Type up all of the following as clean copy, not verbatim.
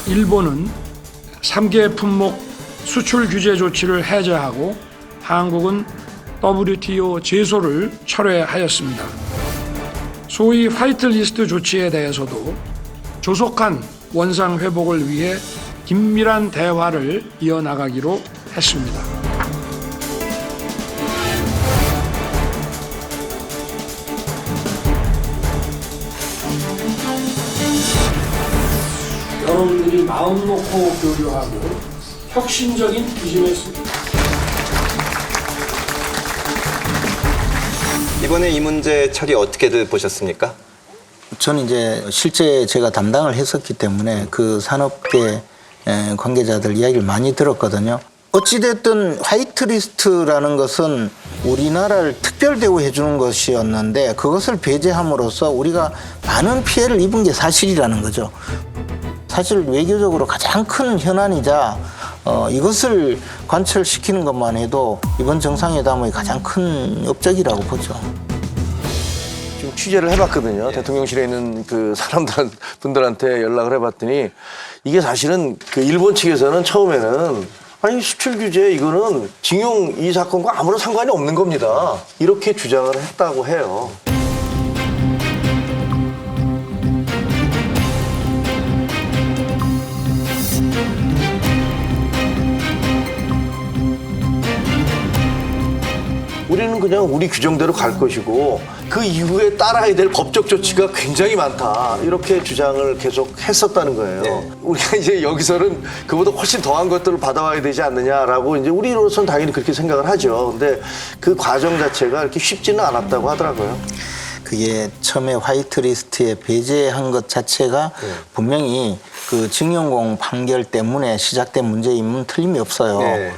일본은 3개 품목 수출 규제 조치를 해제하고 한국은 WTO 제소를 철회하였습니다. 소위 화이트리스트 조치에 대해서도 조속한 원상 회복을 위해 긴밀한 대화를 이어나가기로 했습니다. 여러분들이 마음 놓고 교류하고 혁신적인 비즈니스. 이번에 이 문제 처리 어떻게들 보셨습니까? 저는 이제 실제 제가 담당을 했었기 때문에 그 산업계 관계자들 이야기를 많이 들었거든요. 어찌됐든 화이트리스트라는 것은 우리나라를 특별 대우해 주는 것이었는데 그것을 배제함으로써 우리가 많은 피해를 입은 게 사실이라는 거죠. 사실 외교적으로 가장 큰 현안이자 이것을 관철시키는 것만 해도 이번 정상회담의 가장 큰 업적이라고 보죠. 지금 취재를 해봤거든요. 대통령실에 있는 그 사람들한테 연락을 해봤더니 이게 사실은 그 일본 측에서는 처음에는 아니 수출 규제 이거는 징용 이 사건과 아무런 상관이 없는 겁니다. 이렇게 주장을 했다고 해요. 우리는 그냥 우리 규정대로 갈 것이고 그 이후에 따라야 될 법적 조치가 굉장히 많다. 이렇게 주장을 계속 했었다는 거예요. 네. 우리가 이제 여기서는 그보다 훨씬 더한 것들을 받아와야 되지 않느냐라고 이제 우리로서는 당연히 그렇게 생각을 하죠. 근데 그 과정 자체가 이렇게 쉽지는 않았다고 하더라고요. 그게 처음에 화이트리스트에 배제한 것 자체가 분명히 그 징용공 판결 때문에 시작된 문제임은 틀림이 없어요. 네.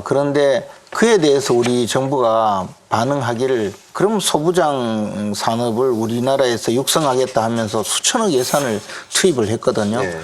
그런데 그에 대해서 우리 정부가 반응하기를 그럼 소부장 산업을 우리나라에서 육성하겠다 하면서 수천억 예산을 투입을 했거든요. 네.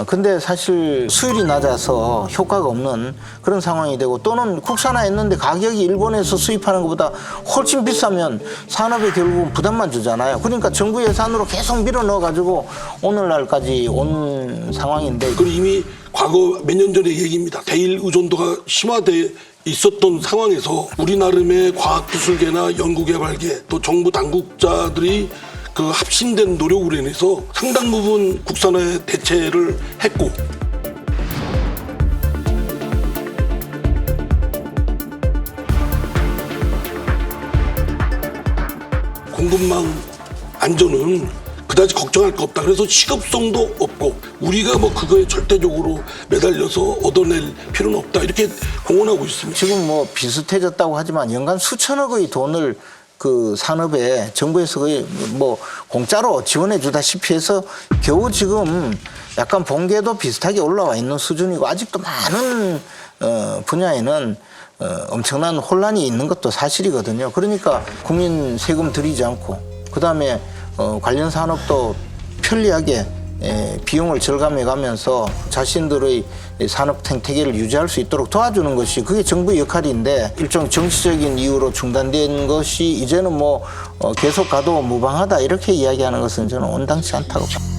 근데 사실 수율이 낮아서 효과가 없는 그런 상황이 되고 또는 국산화했는데 가격이 일본에서 수입하는 것보다 훨씬 비싸면 산업에 결국은 부담만 주잖아요. 그러니까 정부 예산으로 계속 밀어 넣어가지고 오늘날까지 온 상황인데. 그리고 이미 과거 몇 년 전의 얘기입니다. 대일 의존도가 심화돼 있었던 상황에서 우리 나름의 과학기술계나 연구개발계 또 정부 당국자들이 그 합심된 노력으로 인해서 상당 부분 국산화에 대체를 했고 공급망 안전은 그다지 걱정할 거 없다. 그래서 시급성도 없고 우리가 뭐 그거에 절대적으로 매달려서 얻어낼 필요는 없다. 이렇게 공언하고 있습니다. 지금 뭐 비슷해졌다고 하지만 연간 수천억의 돈을 그 산업에 정부에서 거의 뭐 공짜로 지원해 주다시피 해서 겨우 지금 약간 본계도 비슷하게 올라와 있는 수준이고 아직도 많은 분야에는 엄청난 혼란이 있는 것도 사실이거든요. 그러니까 국민 세금 들이지 않고 그다음에 관련 산업도 편리하게 비용을 절감해 가면서 자신들의 산업 생태계를 유지할 수 있도록 도와주는 것이 그게 정부의 역할인데 일종 정치적인 이유로 중단된 것이 이제는 뭐 계속 가도 무방하다 이렇게 이야기하는 것은 저는 온당치 않다고 봅니다.